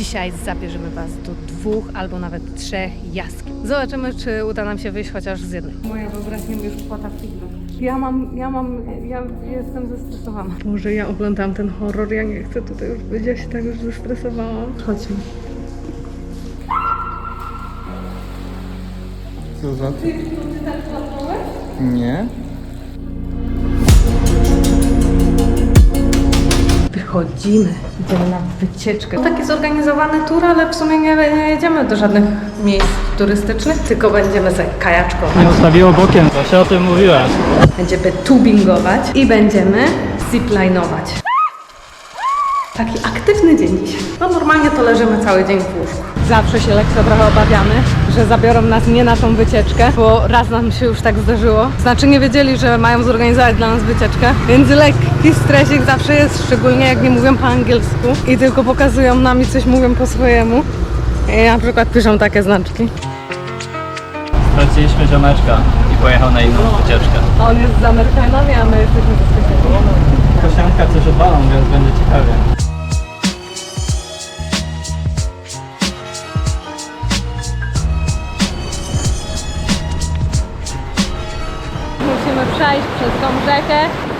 Dzisiaj zabierzemy Was do 2 albo nawet 3 jaskiń. Zobaczymy, czy uda nam się wyjść chociaż z jednej. Moja wyobraźnia mi już płata w figurę. Ja jestem zestresowana. Boże, ja oglądam ten horror, ja nie chcę tutaj już być, ja się tak już zestresowałam. Chodźmy. Co za... Ty tak złapałeś? Nie. Wychodzimy, idziemy na wycieczkę. To taki zorganizowany tour, ale w sumie nie jedziemy do żadnych miejsc turystycznych, tylko będziemy sobie kajaczkować. Nie ustawiło bokiem, właśnie o tym mówiłem. Będziemy tubingować i będziemy ziplinować. Taki aktywny dzień dzisiaj. No normalnie to leżymy cały dzień w łóżku. Zawsze się lekko trochę obawiamy, że zabiorą nas nie na tą wycieczkę, bo raz nam się już tak zdarzyło. Znaczy nie wiedzieli, że mają zorganizować dla nas wycieczkę, więc lekki stresik zawsze jest, szczególnie jak nie mówią po angielsku i tylko pokazują nam i coś mówią po swojemu. I na przykład piszą takie znaczki. Straciliśmy ziomeczka i pojechał na inną wycieczkę. A on jest z Amerykanami, a my jesteśmy ze Skosiankami. Kosianka coś odwalą, więc będzie ciekawie. Musimy przejść przez tą rzekę,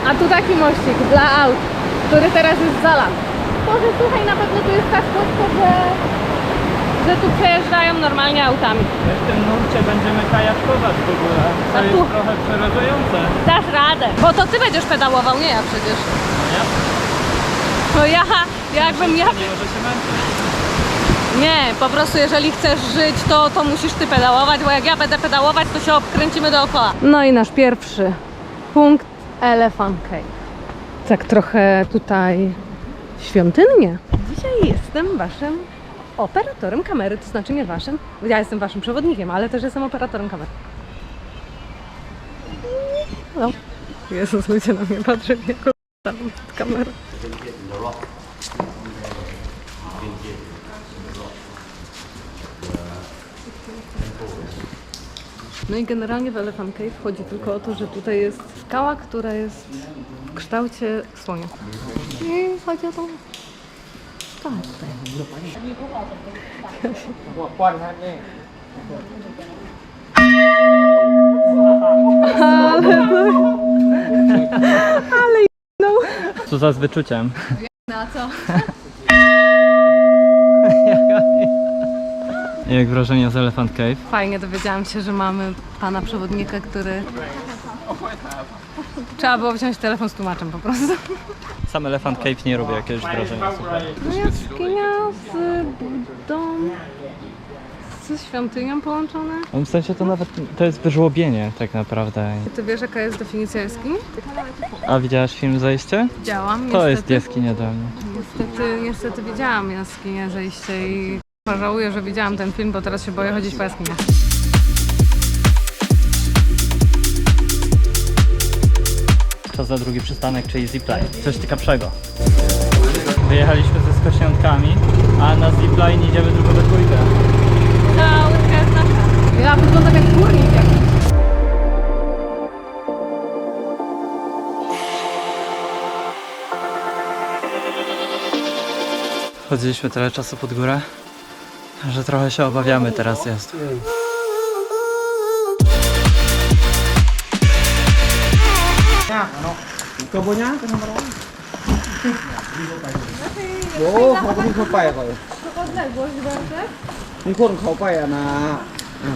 a tu taki mościk dla aut, który teraz jest zalany. Może słuchaj, na pewno tu jest tak płytko, że tu przejeżdżają normalnie autami. My w tym nurcie będziemy kajaczkować w ogóle, co A tu? jest trochę przerażające. Dasz radę, bo to ty będziesz pedałował, nie ja przecież. Nie? To jakbym ja... Nie może się męczyć. Nie, po prostu jeżeli chcesz żyć, to musisz ty pedałować, bo jak ja będę pedałować, to się obkręcimy dookoła. No i nasz pierwszy punkt, Elephant Cave. Tak trochę tutaj świątynnie. Dzisiaj jestem waszym operatorem kamery, to znaczy nie waszym. Ja jestem waszym przewodnikiem, ale też jestem operatorem kamery. No. Jezus, ludzie na mnie patrzą, jak tam kamerę. No i generalnie w Elephant Cave chodzi tylko o to, że tutaj jest skała, która jest w kształcie słonia. I chodzi o tą skałę tutaj. Ale no. Co za z wyczuciem. Na co? Jak wrażenia z Elephant Cave? Fajnie dowiedziałam się, że mamy pana przewodnika, który... Trzeba było wziąć telefon z tłumaczem po prostu. Sam Elephant Cave nie robi jakiegoś wrażenia, słuchaj. No jaskinia z budą... ze świątynią połączone. W sensie to nawet, to jest wyżłobienie tak naprawdę. Ty wiesz, jaka jest definicja jaskini? A widziałaś film Zejście? Widziałam, To niestety. jest jaskinia dla mnie. Niestety widziałam jaskinię, zejście i żałuję, że widziałam ten film, bo teraz się boję chodzić po jaskiniach. Czas za drugi przystanek, czyli zipline. Coś ciekawszego. Wyjechaliśmy ze Skosiankami, a na zipline idziemy tylko we dwójkę. Ta łydka jest nasza. Ja wyglądam jak górnik jakiś. Chodziliśmy tyle czasu pod górę, że trochę się obawiamy teraz jazdy.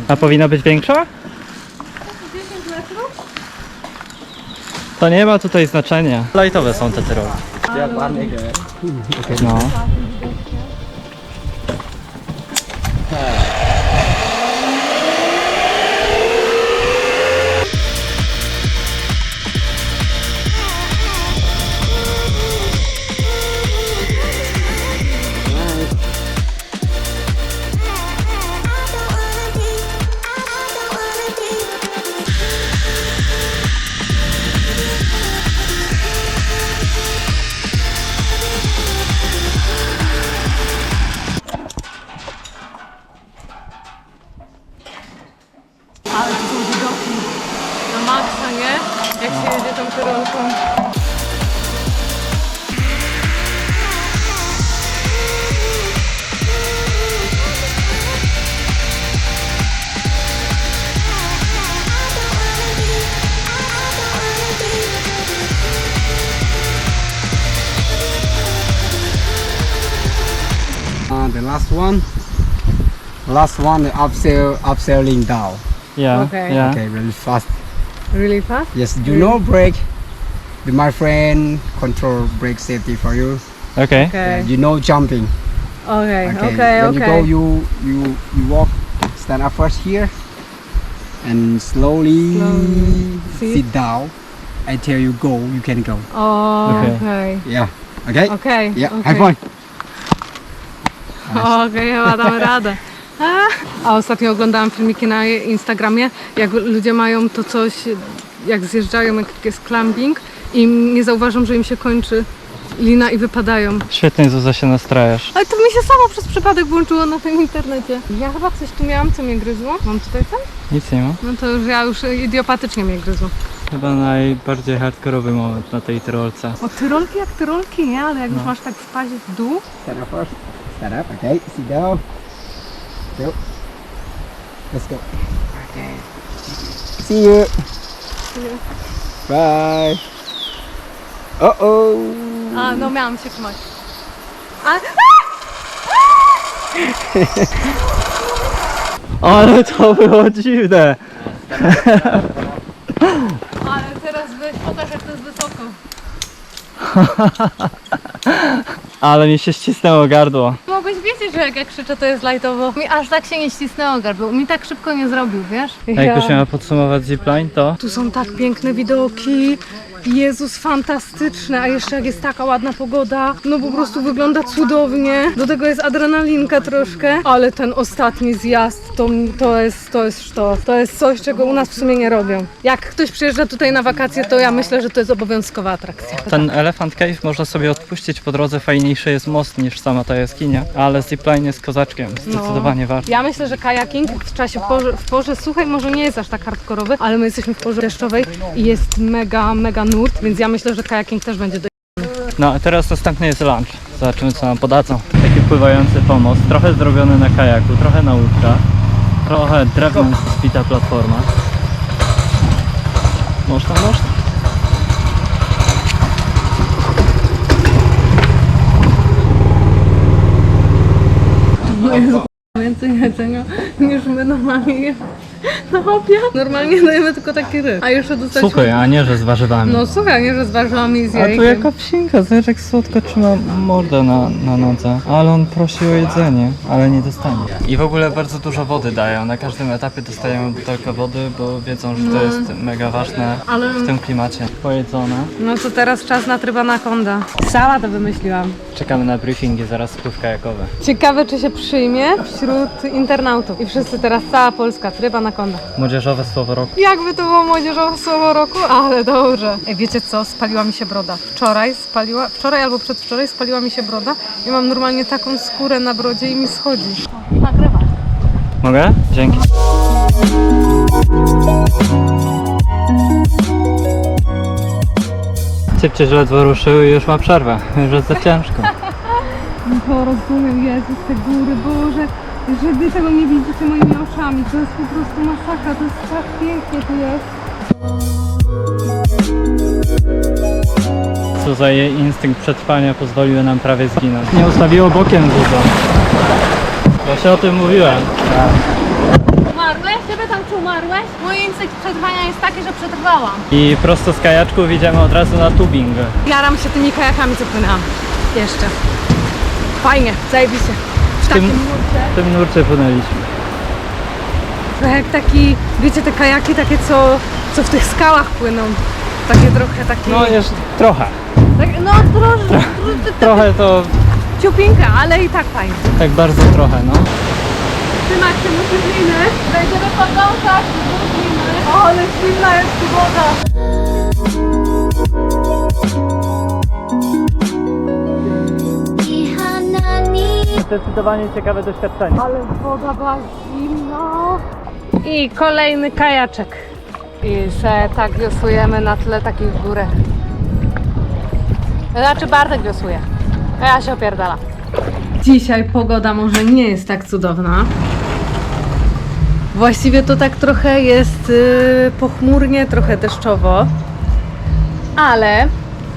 A powinna być większa? 10 metrów? To nie ma tutaj znaczenia. Lightowe są te tyrolki. No. The last one, upselling down. Yeah, Okay. yeah. Okay, really fast. Really fast? Yes, you know brake. My friend control brake safety for you. Okay. Okay. You know jumping. Okay, Okay. okay, When you go, okay. you walk, stand up first here, and slowly Sit. sit down. Until you go, you can go. Okej. Yeah. Okay. Okej. Yeah. okej. High five. Okej, chyba damy radę. A ostatnio oglądałam filmiki na Instagramie, jak ludzie mają to coś, jak zjeżdżają, jak jest climbing i nie zauważą, że im się kończy lina i wypadają. Świetnie, Zuza, się nastrajasz. Ale to mi się samo przez przypadek włączyło na tym internecie. Ja chyba coś tu miałam, co mnie gryzło. Mam tutaj coś? Nic nie ma. No to już idiopatycznie mnie gryzło. Chyba najbardziej hardkorowy moment na tej tyrolce. O, tyrolki jak tyrolki, nie? Ale jak już masz tak spaść w dół. Stand up first. Stand up. Okay. Sit down. Go. Let's go. Okay. See you. Bye. Uh-oh. A, no miałam się trzymać. Ale to było dziwne! Ale teraz weź, pokaż jak to jest wysoko. Ale mi się ścisnęło gardło. Mogłeś wiedzieć, że jak ja krzyczę, to jest lajtowo. Mi aż tak się nie ścisnęło gardło. Mi tak szybko nie zrobił, wiesz? A jakbyś miała podsumować zipline, to Tu są tak piękne widoki. Jezus, fantastyczne, a jeszcze jak jest taka ładna pogoda, no po prostu wygląda cudownie. Do tego jest adrenalinka troszkę, ale ten ostatni zjazd to jest coś, czego u nas w sumie nie robią. Jak ktoś przyjeżdża tutaj na wakacje, to ja myślę, że to jest obowiązkowa atrakcja. ten Elephant Cave można sobie odpuścić po drodze, fajniejszy jest most niż sama ta jaskinia, ale zipline jest kozaczkiem, zdecydowanie warto. Ja myślę, że kajaking w czasie w porze suchej może nie jest aż tak hardkorowy, ale my jesteśmy w porze deszczowej i jest mega nurt, więc ja myślę, że kajaking też będzie No a teraz następny jest lunch. Zobaczymy, co nam podadzą. Taki pływający pomost, trochę zrobiony na kajaku, trochę na łódkach, trochę drewnem zbita platforma. Można. więcej jedzenia niż my normalnie jemy na obiad. Normalnie dajemy tylko taki ryb. A jeszcze dostaliśmy... Suchy, a nie, że z warzywami. No słuchaj, nie, że z warzywami i z A jajkiem. tu jaka psinka, zobacz jak słodko trzyma mordę na nodze. Ale on prosi o jedzenie, ale nie dostanie. I w ogóle bardzo dużo wody dają. Na każdym etapie dostajemy butelkę wody, bo wiedzą, że to jest mega ważne Ale- w tym klimacie. Pojedzone. No to teraz czas na tryb anakonda. Sama to wymyśliłam. Czekamy na briefingi, zaraz spływ kajakowy. Ciekawe, czy się przyjmie wśród internautów. I wszyscy teraz, cała Polska, tryb anakonda. Młodzieżowe słowo roku. Jakby to było młodzieżowe słowo roku, ale dobrze. Ej, wiecie co? Spaliła mi się broda. Wczoraj albo przedwczoraj spaliła mi się broda i mam normalnie taką skórę na brodzie i mi schodzi. Nagrywa. Mogę? Dzięki. Cipcie ledwo ruszył i już ma przerwę. Już jest za ciężko. To rozumiem, Jezus, te góry, Boże, że wy tego nie widzicie moimi oczami, to jest po prostu masakra, to jest tak pięknie tu jest. Co za jej instynkt przetrwania pozwoliły nam prawie zginąć. Nie ustawiło bokiem Zuza. Ja się o tym mówiłem. Umarłeś? Ciebie tam czy umarłeś? Mój instynkt przetrwania jest taki, że przetrwałam. I prosto z kajaczków idziemy od razu na tubing. Jaram się tymi kajakami, co płynęłam. Jeszcze. Fajnie, zajebiście. W takim nurcie. W tym nurcie płynęliśmy. Trochę jak taki, wiecie, te kajaki takie, co w tych skałach płyną. Takie trochę takie... No jeszcze trochę. Tak, no trochę, Trochę to ciupinka, ale i tak fajnie. tak bardzo trochę, no. Trzymać się musisz liny. Będziemy podążać z liny. O, ale silna jest tu woda. Zdecydowanie ciekawe doświadczenie. Ale woda była zimna. I kolejny kajaczek. I se tak wiosłujemy na tle takich górek. Znaczy Bartek wiosłuje, a ja się opierdala. Dzisiaj pogoda może nie jest tak cudowna. Właściwie to tak trochę jest pochmurnie, trochę deszczowo. Ale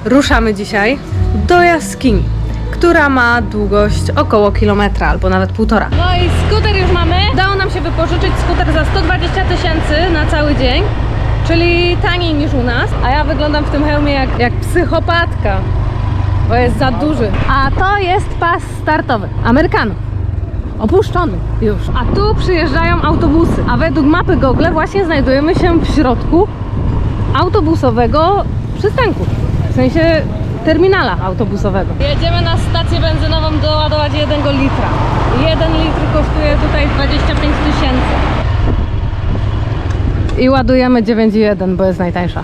ruszamy dzisiaj do jaskini. która ma długość około kilometra albo nawet 1,5. No i skuter już mamy. Udało nam się wypożyczyć skuter za 120 000 na cały dzień, czyli taniej niż u nas. A ja wyglądam w tym hełmie jak psychopatka, bo jest za duży. A to jest pas startowy Amerykanów. Opuszczony już. A tu przyjeżdżają autobusy. A według mapy Google właśnie znajdujemy się w środku autobusowego przystanku. W sensie terminala autobusowego. Jedziemy na stację benzynową doładować 1 litra. 1 litr kosztuje tutaj 25 000. I ładujemy 9,1, bo jest najtańsza.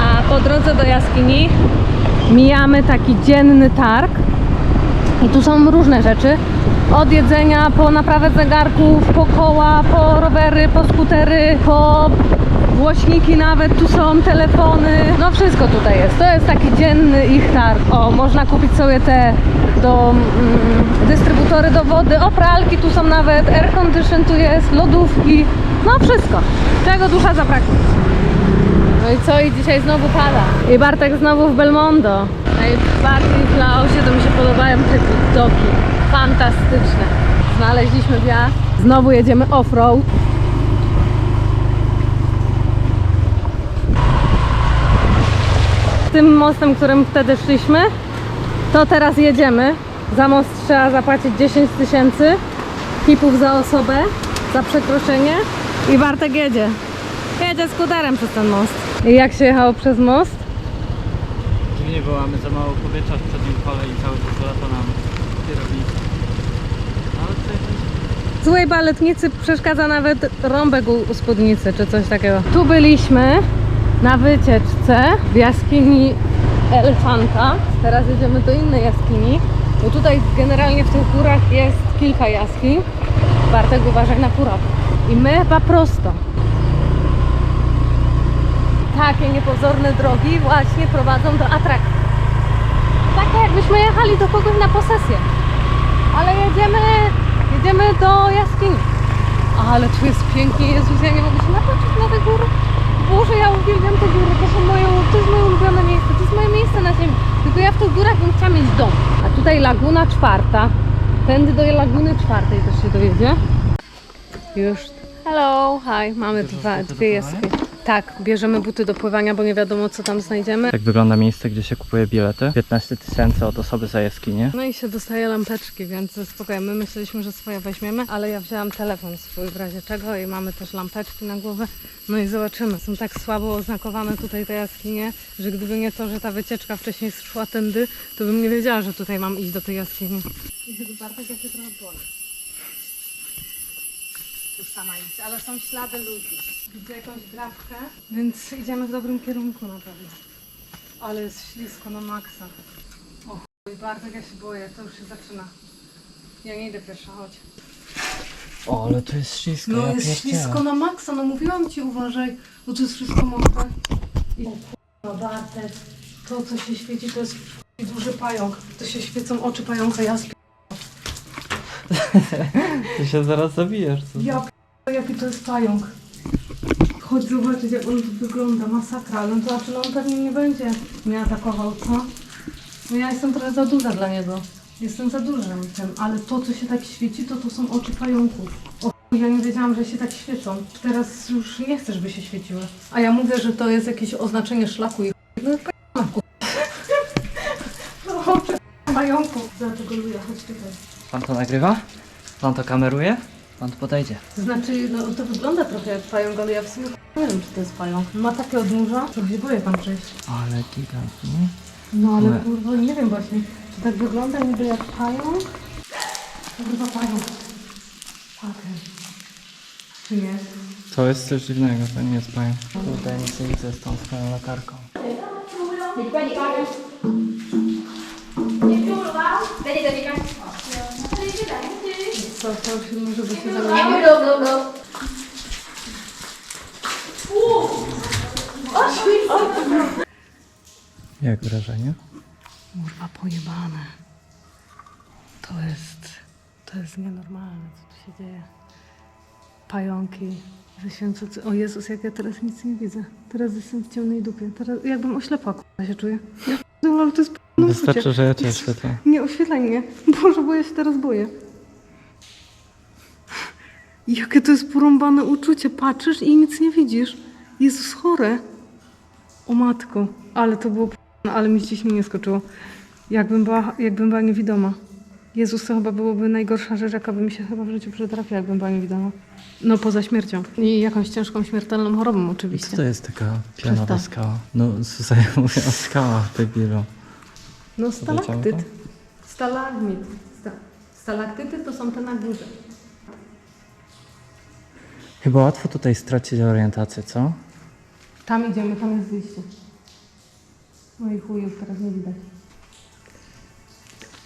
A po drodze do jaskini mijamy taki dzienny targ. I tu są różne rzeczy. Od jedzenia, po naprawę zegarków, po koła, po rowery, po skutery, po głośniki nawet, tu są telefony. No wszystko tutaj jest. To jest taki dzienny ich targ. O, można kupić sobie te dystrybutory do wody, o pralki, tu są nawet air condition, tu jest, lodówki. No wszystko. Czego dusza zabraknie. No i co? I dzisiaj znowu pada. I Bartek znowu w Belmondo. Najbardziej w Laosie to mi się podobają te widoki. Fantastyczne. Znaleźliśmy wjazd. Znowu jedziemy off-road. Tym mostem, którym wtedy szliśmy, to teraz jedziemy. Za most trzeba zapłacić 10 000 hipów za osobę, za przekroczenie. I Bartek jedzie. Jedzie skuterem przez ten most. I jak się jechało przez most? Dziwnie, bo mamy za mało powietrza w przednim kole i cały czas lata nam kierownica. Ale to Złej baletnicy przeszkadza nawet rąbek u spódnicy, czy coś takiego. Tu byliśmy na wycieczce w jaskini Elefanta. Teraz jedziemy do innej jaskini, bo tutaj generalnie w tych górach jest kilka jaskiń. Bartek, uważaj na pułap. I my chyba prosto. Takie niepozorne drogi właśnie prowadzą do atrakcji. Takie jakbyśmy jechali do kogoś na posesję. Ale jedziemy do jaskini. Ale tu jest pięknie, Jezus, ja nie mogę się napatrzeć na te góry. Boże, ja uwielbiam te góry, to jest moje ulubione miejsce, to jest moje miejsce na ziemi. Tylko ja w tych górach bym chciała mieć dom. A tutaj Laguna Czwarta. Tędy do Laguny Czwartej też się dojedzie. Już. Hello, hi. Mamy dwie jaskini. Tak, bierzemy buty do pływania, bo nie wiadomo co tam znajdziemy. Tak wygląda miejsce, gdzie się kupuje bilety. 15 000 od osoby za jaskinię. No i się dostaje lampeczki, więc spokojnie. My myśleliśmy, że swoje weźmiemy, ale ja wzięłam telefon swój w razie czego i mamy też lampeczki na głowę. No i zobaczymy. Są tak słabo oznakowane tutaj te jaskinie, że gdyby nie to, że ta wycieczka wcześniej szła tędy, to bym nie wiedziała, że tutaj mam iść do tej jaskini. I chyba Bartek, ja się trochę boję. Tu sama iść, ale są ślady ludzi. Widzę jakąś grafkę, więc idziemy w dobrym kierunku na pewno. Ale jest ślisko na maksa. O chuj, Bartek, ja się boję, to już się zaczyna. Ja nie idę pierwsza, chodź. O, ale to jest ślisko, No ja jest pierdzielę. ślisko na maksa, no mówiłam ci, uważaj, bo to jest wszystko mokre. I o kurwa, Bartek, to co się świeci, to jest duży pająk. To się świecą oczy pająka, ja Ty się zaraz zabijesz. Co? Ja jaki to jest pająk. Chodź zobaczyć, jak on tu wygląda, masakra, ale to znaczy, no on pewnie nie będzie mnie atakował, co? No ja jestem trochę za duża dla niego. Jestem za dużym tym, ale to, co się tak świeci, to są oczy pająków. O chuj, ja nie wiedziałam, że się tak świecą. Teraz już nie chcę, żeby się świeciły. A ja mówię, że to jest jakieś oznaczenie szlaku i no pająku. No oczy pająków. Dlatego luja, chodź tutaj. Pan to nagrywa? Pan to kameruje? Pan tu podejdzie. To znaczy, no to wygląda trochę jak pająk, ale ja w sumie nie wiem, czy to jest pająk. Ma takie odnóża, że się boję tam przejść. Ale gigant, nie? No ale Ale- kurwa, nie wiem właśnie, czy tak wygląda niby jak pająk? To chyba pająk. Okej. Czy nie? To jest coś dziwnego, to nie jest pająk. Tutaj nic nie widzę z tą swoją latarką. Co, prosimy, żeby się zamieniło? Jak wrażenie? Kurwa, pojebane. To jest nienormalne, co tu się dzieje. Pająki O Jezus, jak ja teraz nic nie widzę. Teraz jestem w ciemnej dupie. Teraz jakbym oślepła, k***a się czuję. Ja p***dolę, ale to jest p***ne Wystarczy, uczucie. że ja cię oświetlę. Nie oświetlaj mnie. Boże, bo ja się teraz boję. Jakie to jest porąbane uczucie. Patrzysz i nic nie widzisz. Jezus, chore. O matko. Ale to było p***ne, ale mi dziś nie skoczyło. Jakbym była niewidoma. Jezus, to chyba byłoby najgorsza rzecz, jaka by mi się chyba w życiu przytrafiła, jakbym była niewidoma. No poza śmiercią. I jakąś ciężką, śmiertelną chorobą oczywiście. Co to jest taka pionowa Przestań. skała? No, Suza, ja mówię o skałach, debilu. No Leciało stalaktyt. to? Stalagmit. Stalaktyty to są te na górze. Chyba łatwo tutaj stracić orientację, co? Tam idziemy, tam jest wyjście. No i chuj, już teraz nie widać.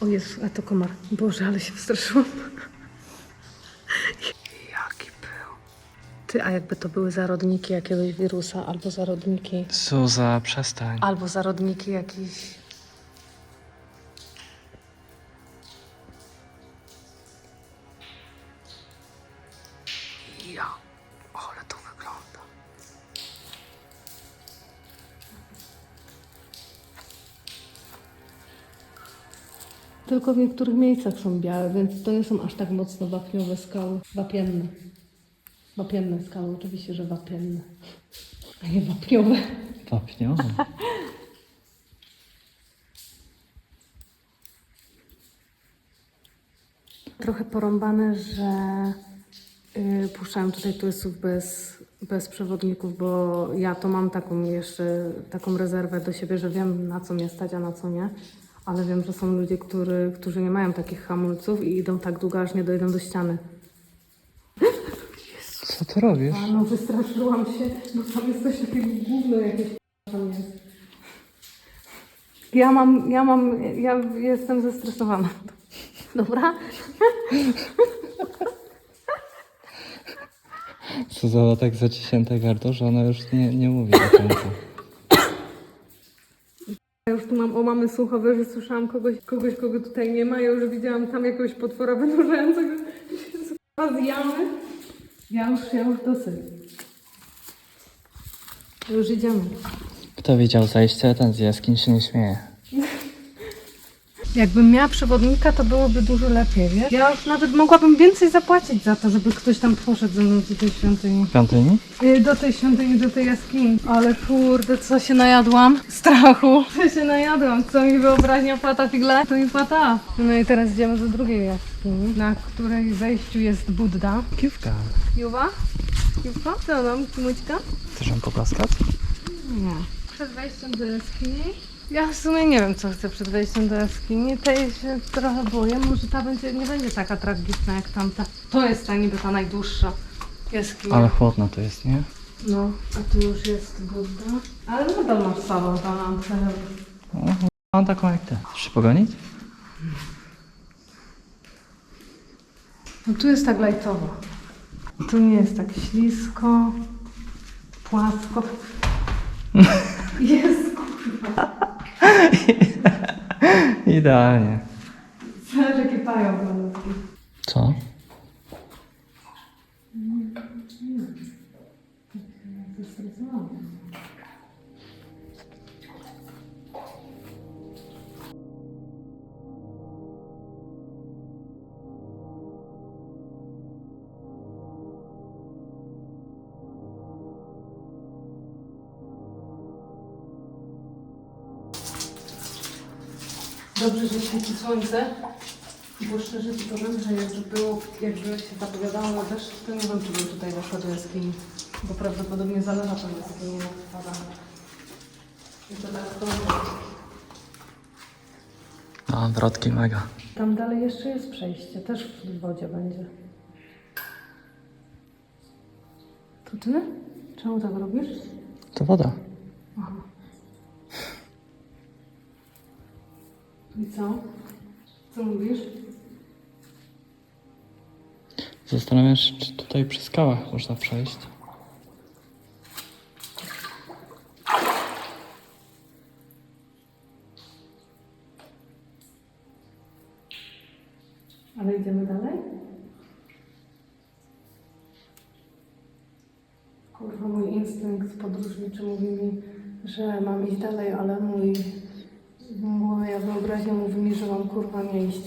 O Jezu, a to komar. Boże, ale się wystraszyłam. Jaki był. Ty, a jakby to były zarodniki jakiegoś wirusa, albo zarodniki... Suza, przestań. Albo zarodniki jakichś... Ja, ale to wygląda. Tylko w niektórych miejscach są białe, więc to nie są aż tak mocno wapniowe skały. Wapienne. Wapienne skały, oczywiście, że wapienne. A nie wapniowe. Wapniowy. Trochę porąbane, że puszczałem tutaj turystów bez przewodników, bo ja to mam taką rezerwę do siebie, że wiem, na co mnie stać, a na co nie. Ale wiem, że są ludzie, którzy nie mają takich hamulców i idą tak długo, aż nie dojdą do ściany. Co ty robisz? A no wystraszyłam się, bo tam jest coś takiego gówno jakieś tam jest. Ja jestem zestresowana. Dobra? Suza ma tak zaciśnięte gardło, że ona już nie mówi do końca. Ja już tu mam mamy słuchowe, że słyszałam kogoś, kogo tutaj nie ma. Ja już widziałam tam jakiegoś potwora wynurzającego się z jamy. Ja już dosyć. Już idziemy. Kto widział zajście, ten z jaskiń się nie śmieje. Jakbym miała przewodnika, to byłoby dużo lepiej, wiesz? Ja już nawet mogłabym więcej zapłacić za to, żeby ktoś tam poszedł ze mną do tej świątyni. Świątyni? Do tej świątyni, do tej jaskini. Ale kurde, co się najadłam? Strachu. Co się najadłam? Co mi wyobraźnia płata figle? To mi płata. No i teraz idziemy do drugiej jaskini, na której wejściu jest Budda. Kiówka. Juwa? Juwka? Co tam? Mućka? Chcesz ją pogłaskać? Nie. Przed wejściem do jaskini? Ja w sumie nie wiem, co chcę przed wejściem do jaskini. Tej się trochę boję. Może ta nie będzie taka tragiczna jak tamta. To jest ta niby ta najdłuższa jaskinia. Ale chłodno to jest, nie? No, a tu już jest Budda. Ale nadal masz salon tam antenę. Mam taką jak ty. Chcesz się pogonić? No tu jest tak lajtowo. Tu nie jest tak ślisko, płasko. Jest kurwa. Idealnie. Zobacz jakie pająk malutki. Co? Dobrze, że świeci słońce, bo szczerze ci powiem, że jakby się zapowiadało na deszcz, to nie wiem, czy bym tutaj doszła do jaskini, bo prawdopodobnie zalewa tam jaskini na wpadanie. I to tak to... No, wrotki mega. Tam dalej jeszcze jest przejście, też w wodzie będzie. To ty? Czemu tak robisz? To woda. Aha. I co? Co mówisz? Zastanawiam się, czy tutaj przy skałach można przejść. Ale idziemy dalej? podróżniczy mówi mi, że mam iść dalej, ale moja wyobraźnia mówi mi, że mam kurwa nie iść.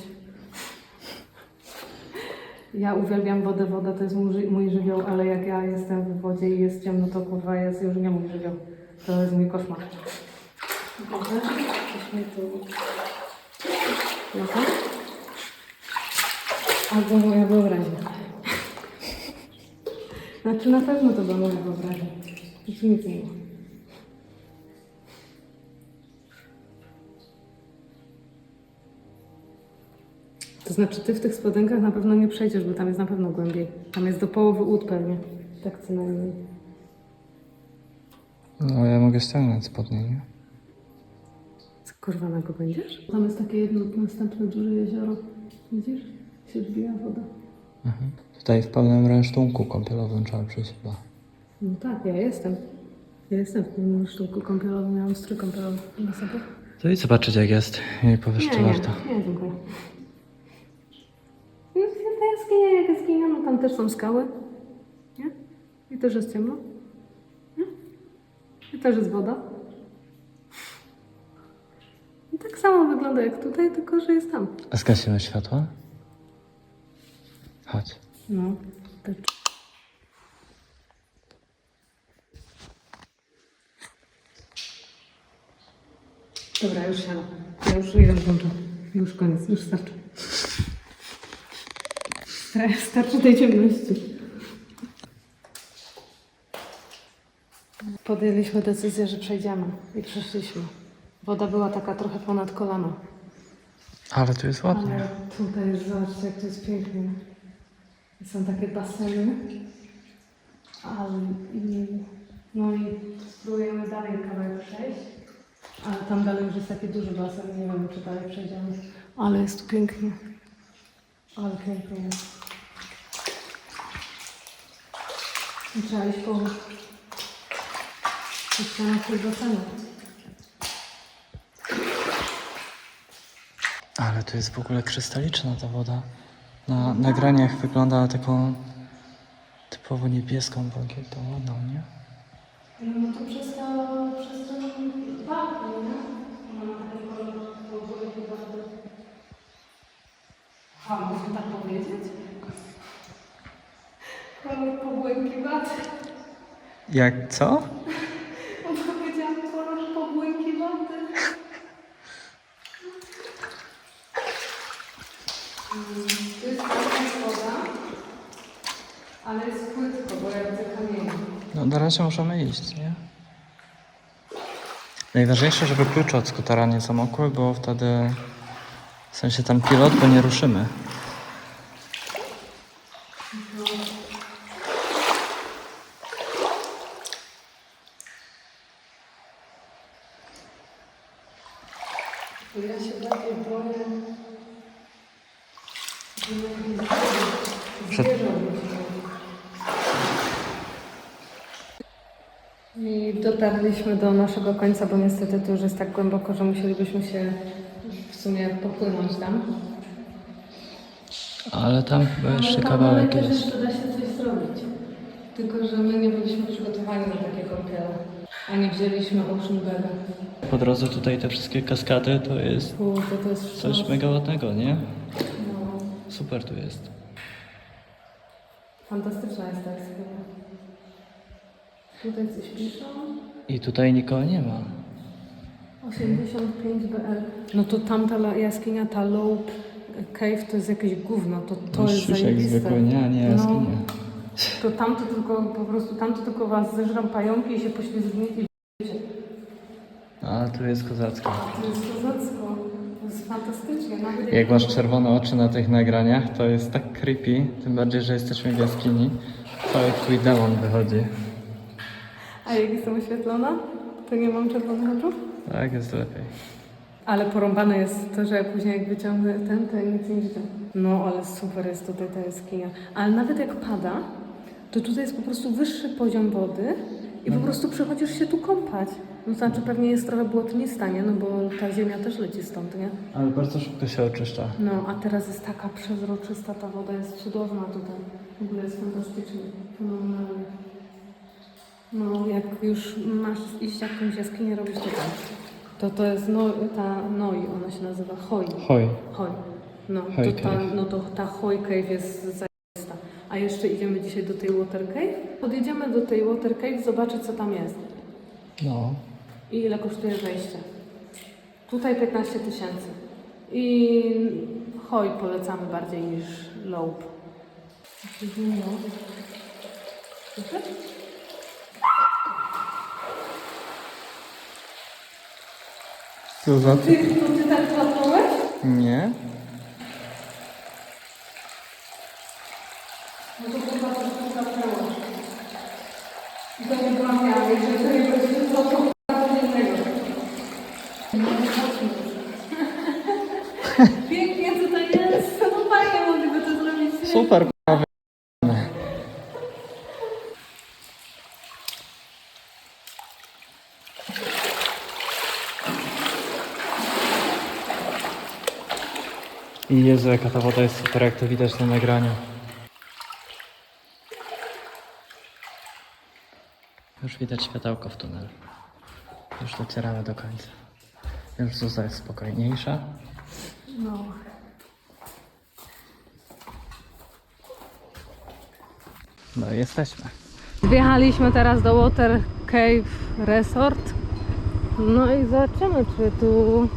Ja uwielbiam wodę, woda to jest mój żywioł, ale jak ja jestem w wodzie i jest ciemno, to kurwa jest już nie mój żywioł. To jest mój koszmar. Może? Coś mnie tu... No to? Albo moja wyobraźnia. Znaczy na pewno to była moja wyobraźnia. Już nic nie ma. To znaczy ty w tych spodenkach na pewno nie przejdziesz, bo tam jest na pewno głębiej. Tam jest do połowy łód pewnie. Tak co najmniej. No ja mogę ściągnąć spodnie, nie? Co kurwa na go będziesz? Tam jest takie jedno następne duże jezioro. Widzisz? Się wbija woda. Mhm. Tutaj w pełnym rynsztunku kąpielowym trzeba przyjść chyba. No tak, ja jestem. Ja jestem w tym sztuku kąpielowym, miałam strój kąpielowy na sobie. To idź zobaczyć jak jest i powiesz czy warto. Nie, dziękuję. No, ta jaskinia jak jaskinia, no tam też są skały. Nie? I też jest ciemno. Nie? I też jest woda. I tak samo wygląda jak tutaj, tylko że jest tam. A zgasiłeś światła? Chodź. No, tak. Dobra, już siadam. Ja już jeden włączam. Już koniec, już starczy. Starczy tej ciemności. Podjęliśmy decyzję, że przejdziemy i przeszliśmy. Woda była taka trochę ponad kolana. Ale tu jest ładnie. Ale tutaj już zobaczcie, jak to jest pięknie. Są takie baseny. No i spróbujemy dalej kawałek przejść. Ale tam dalej już jest taki duży basen, nie wiem czy dalej przejdziemy. Ale jest tu pięknie. Ale pięknie jest. I trzeba iść po ścianach tych basenów. Ale tu jest w ogóle krystaliczna ta woda. Na nagraniach wygląda taką typowo niebieską, błękitną, nie? No to przez ten balkon, nie? Ona ma taki kolor błękitny bardzo. A, można tak powiedzieć? Kolor pobłękiwaty. Jak co? Powiedziałam kolor pobłękiwaty. To jest woda, ale jest płytko, bo ja widzę kamienie. No na razie możemy iść, nie? Najważniejsze, żeby klucze od skutera nie zamokły, bo wtedy w sensie ten pilot, bo nie ruszymy. Ja się bardziej boję, Przed... I dotarliśmy do naszego końca, bo niestety to już jest tak głęboko, że musielibyśmy się w sumie popłynąć tam. Ale tam chyba jeszcze Ale tam kawałek dalej też jest. jeszcze da się coś zrobić. Tylko, że my nie byliśmy przygotowani na takie kąpiele. A nie wzięliśmy Ocean Baga. Po drodze tutaj te wszystkie kaskady to jest Kurde, to jest wszystko. coś mega ładnego, nie? No, Super tu jest. fantastyczna jest ta jaskinia. Tutaj coś piszą. I tutaj nikogo nie ma. 85 BL. No to tamta jaskinia, ta Low Cave to jest jakieś gówno. To jest Szyszek zajebiste. zwykły, nie jaskinia. To tamto tylko, po prostu tamto tylko was zeżrą pająki i się poślizgniecie. A tu jest kozacko. To jest kozacko. To jest fantastycznie. Nawet Jak masz czerwone oczy na tych nagraniach, to jest tak creepy, tym bardziej, że jesteśmy w jaskini. Cały twój demon wychodzi. A jak jestem oświetlona, to nie mam czerwonych oczu? Tak, jest lepiej. Ale porąbane jest to, że ja później jak wyciągnę ten, to nic nie widzę. No, ale super jest tutaj ta jaskinia. Ale nawet jak pada, to tutaj jest po prostu wyższy poziom wody i po prostu przychodzisz się tu kąpać. No to znaczy pewnie jest trochę błotnista, nie? No bo ta ziemia też leci stąd, nie? Ale bardzo szybko się oczyszcza. No, a teraz jest taka przezroczysta, ta woda jest cudowna tutaj. W ogóle jest fantastycznie, fenomenalnie. No, jak już masz iść jakąś jaskinię robić, to tak. To jest ta Noi, ona się nazywa Hoi. Hoj. Hoi. No, Hoi to Cave. no to ta Hoi Cave jest zajebista. A jeszcze idziemy dzisiaj do tej Water Cave. Podjedziemy do tej Water Cave, zobaczyć co tam jest. No. I ile kosztuje wejście. Tutaj 15 000. I Hoi polecamy bardziej niż Loop. Co za Ty tak klatnąłeś? Nie? No to chyba to klatnęło. I to nie byłam ja, jeżeli to nie będzie to innego. Pięknie tutaj jest. No fajnie mogliby to zrobić. Super, k***a. I Jezu, jaka ta woda jest super, jak to widać na nagraniu. Już widać światełko w tunelu. Już docieramy do końca. Już Zuza jest spokojniejsza. No. No i jesteśmy. Wjechaliśmy teraz do Water Cave Resort. No i zobaczymy, czy tu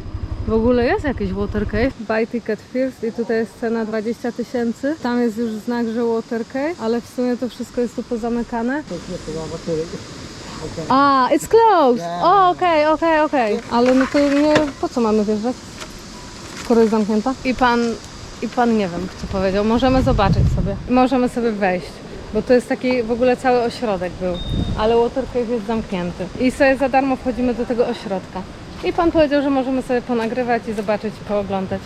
w ogóle jest jakiś Water Cave. Buy ticket first i tutaj jest cena 20 000. Tam jest już znak, że Water Cave, ale w sumie to wszystko jest tu pozamykane. A, it's closed! O, okej. Ale no to nie, po co mamy wjeżdżać? Skoro jest zamknięta? I pan nie wiem, co powiedział. Możemy zobaczyć sobie. Możemy sobie wejść. Bo to jest taki w ogóle cały ośrodek był. Ale Water Cave jest zamknięty. I sobie za darmo wchodzimy do tego ośrodka. I pan powiedział, że możemy sobie ponagrywać i zobaczyć, pooglądać,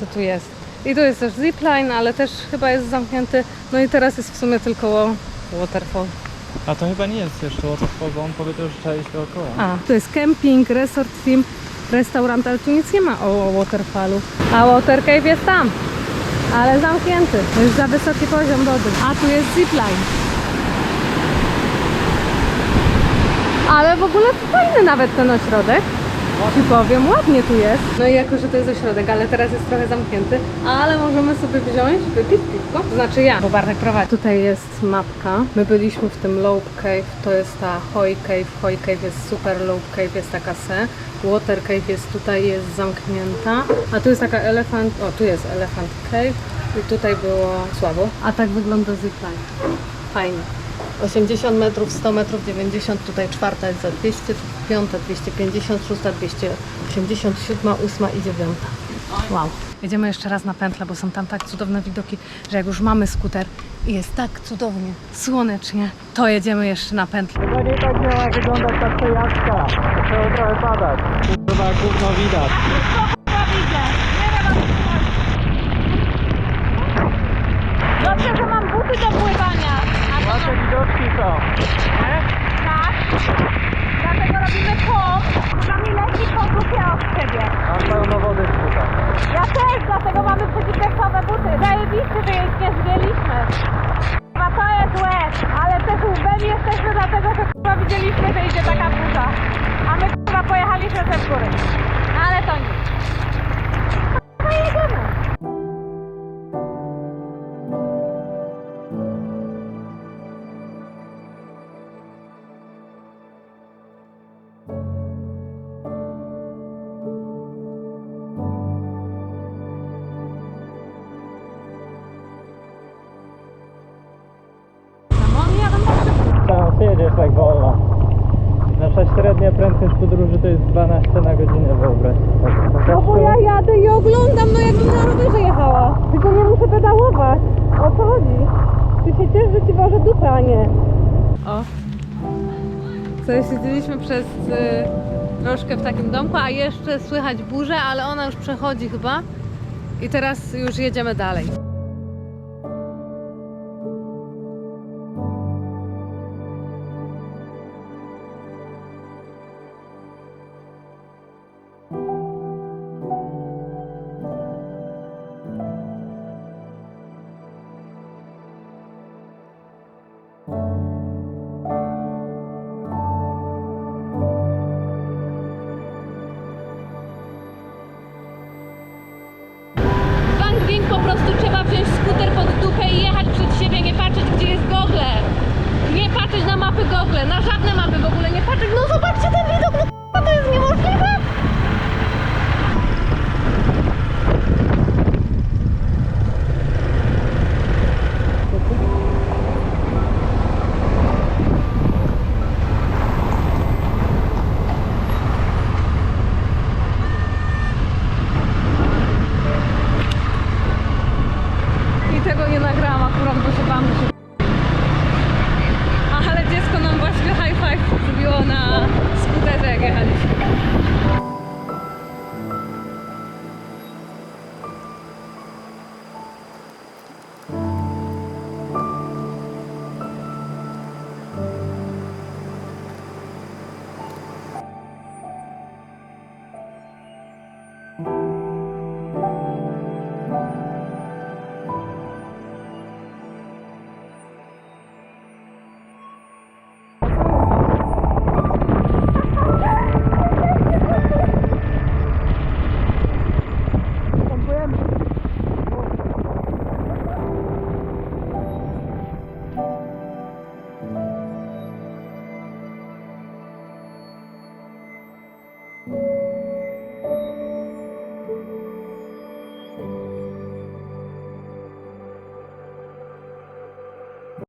co tu jest. I tu jest też zipline, ale też chyba jest zamknięty. No i teraz jest w sumie tylko waterfall. A to chyba nie jest jeszcze waterfall, bo on powiedział, że trzeba iść dookoła. A, tu jest camping, resort theme, restaurant, ale tu nic nie ma o waterfallu. A Water Cave jest tam, ale zamknięty. Już za wysoki poziom wody. A tu jest zipline. Ale w ogóle fajny nawet ten ośrodek. Ci powiem, ładnie tu jest. No i jako, że to jest ośrodek, ale teraz jest trochę zamknięty, ale możemy sobie wziąć, wypić piwko. To znaczy ja, bo Bartek prowadzi. Tutaj jest mapka. My byliśmy w tym Loop Cave, to jest ta Hoi Cave. Hoi Cave jest super, Loop Cave jest taka se. Water Cave jest tutaj, jest zamknięta. A tu jest taka Elephant, o tu jest Elephant Cave i tutaj było słabo. A tak wygląda zipline. Fajnie. 80 metrów, 100 metrów, 90, tutaj czwarta jest za 200, piąta 250, szósta 280, siódma, ósma i dziewiąta. Wow. Jedziemy jeszcze raz na pętlę, bo są tam tak cudowne widoki, że jak już mamy skuter i jest tak cudownie, słonecznie, to jedziemy jeszcze na pętlę. Chyba nie tak miała wyglądać ta przejażdżka. Trzeba trochę padać. Chyba gówno widać. Dobrze, że mam buty do pływania. Ładne widoczki są. Tak. Dlatego robimy pom, że mi leci po dupie od siebie. Mam pełno wody w butach. Ja też, dlatego mamy przeciwdeszczowe buty. Zajebiście, że je nie zdjęliśmy. Chyba to jest łeb, ale też łbem jesteśmy dlatego, że chyba widzieliśmy, że idzie taka burza. A my chyba pojechaliśmy ze w góry. No ale to nic. No jedziemy. Tam jedziesz tak wolno. Nasza średnia prędkość podróży to jest 12 na godzinę, wyobraź. No bo ja jadę i oglądam, no jakbym na rowerze jechała. Tylko nie muszę pedałować. O co chodzi? Ty się ciesz, że ci wożę dupę, a nie. O. Sobie siedzieliśmy przez troszkę w takim domku, a jeszcze słychać burzę, ale ona już przechodzi chyba. I teraz już jedziemy dalej. trzeba wziąć skuter pod dupę i jechać przed siebie, nie patrzeć gdzie jest Google. Nie patrzeć na mapy Google, na żadne mapy w ogóle nie patrzeć. No zobaczcie ten widok, no to jest niemożliwe. I tego nie nagrałam akurat, bo się bałam, że się... Ale dziecko nam właśnie high five zrobiło na skuterze, jak jechaliśmy.